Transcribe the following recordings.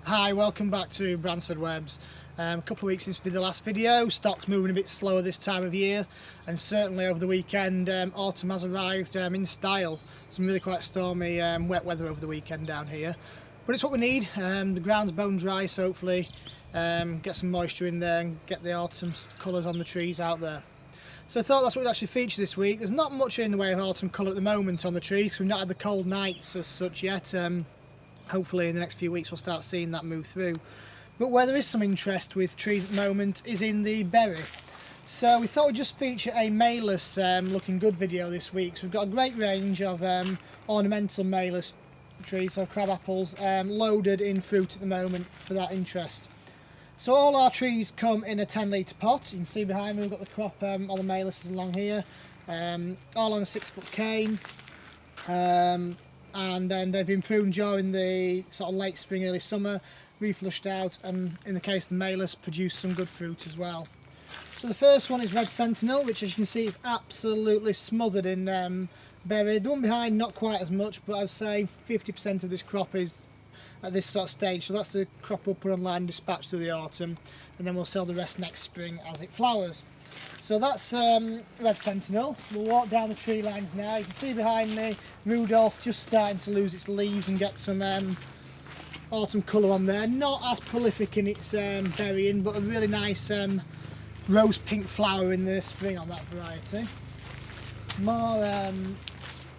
Hi, welcome back to Bransford Webs. A couple of weeks since we did the last video, stock's moving a bit slower this time of year, and certainly over the weekend autumn has arrived in style. Some really quite stormy wet weather over the weekend down here, but it's what we need. The ground's bone dry, so hopefully get some moisture in there and get the autumn colours on the trees out there. So I thought that's what we'd actually feature this week. There's not much in the way of autumn colour at the moment on the trees because we've not had the cold nights as such yet. Hopefully in the next few weeks we'll start seeing that move through. But where there is some interest with trees at the moment is in the berry. So we thought we'd just feature a malus looking good video this week. So we've got a great range of ornamental malus trees, so crab apples, loaded in fruit at the moment for that interest. So all our trees come in a 10 litre pot. You can see behind me we've got the crop, all the maluses along here, all on a 6-foot cane. And then they've been pruned during the sort of late spring, early summer, reflushed out, and in the case of the malus, produced some good fruit as well. So the first one is Red Sentinel, which as you can see is absolutely smothered in berry. The one behind not quite as much, but I'd say 50% of this crop is at this sort of stage. So that's the crop we'll put online and dispatch through the autumn, and then we'll sell the rest next spring as it flowers. So that's Red Sentinel. We'll walk down the tree lines now. You can see behind me Rudolph just starting to lose its leaves and get some autumn colour on there. Not as prolific in its berrying, but a really nice rose pink flower in the spring on that variety. More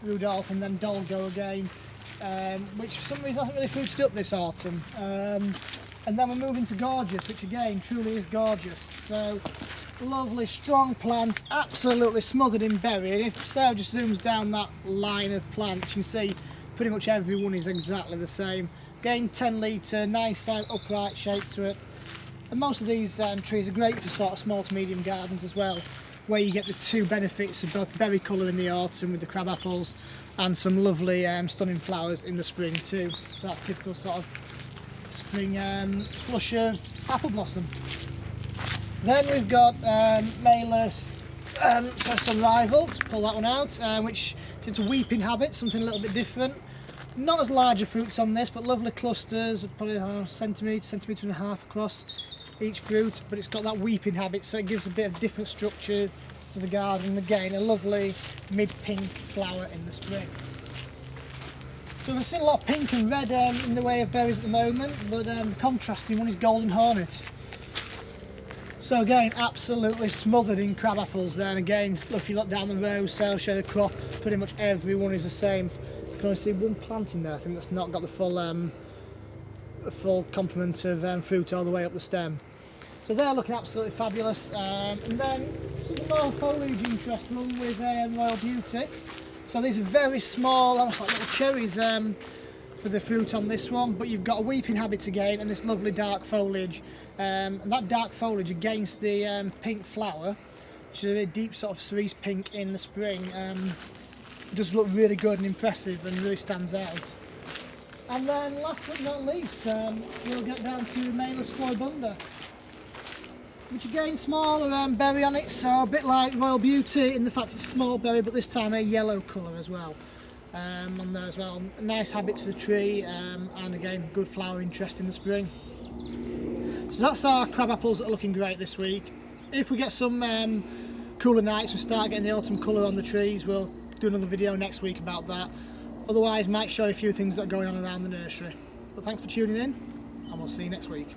Rudolph, and then Dolgo again, which for some reason hasn't really fruited up this autumn. And then we're moving to Gorgeous, which again truly is gorgeous. So lovely strong plant, absolutely smothered in berry, and if Sarah just zooms down that line of plants you can see pretty much every one is exactly the same. Again 10 litre, nice upright shape to it, and most of these trees are great for sort of small to medium gardens as well, where you get the two benefits of both berry colour in the autumn with the crab apples and some lovely stunning flowers in the spring too. That typical sort of spring flush of apple blossom. Then we've got malus, so some rival, to pull that one out, which is a weeping habit, something a little bit different. Not as large fruits on this, but lovely clusters, probably a centimetre and a half across each fruit, but it's got that weeping habit, so it gives a bit of different structure to the garden. Again, a lovely mid-pink flower in the spring. So we've seen a lot of pink and red in the way of berries at the moment, but the contrasting one is Golden Hornet. So again, absolutely smothered in crab apples there, and again, if you look down the row, so I'll show the crop, pretty much every one is the same. You can only see one plant in there, I think, that's not got the full complement of fruit all the way up the stem. So they're looking absolutely fabulous. And then some more foliage interest, one with Royal Beauty. So these are very small, almost like little cherries for the fruit on this one, but you've got a weeping habit again and this lovely dark foliage, and that dark foliage against the pink flower, which is a deep sort of cerise pink in the spring, does look really good and impressive and really stands out. And then last but not least, we'll get down to Malus Floribunda, which again smaller berry on it, so a bit like Royal Beauty in the fact it's a small berry, but this time a yellow colour as well. On there as well. Nice habit to the tree, and again good flower interest in the spring. So that's our crab apples that are looking great this week. If we get some cooler nights and start getting the autumn colour on the trees, we'll do another video next week about that. Otherwise might show you a few things that are going on around the nursery. But thanks for tuning in, and we'll see you next week.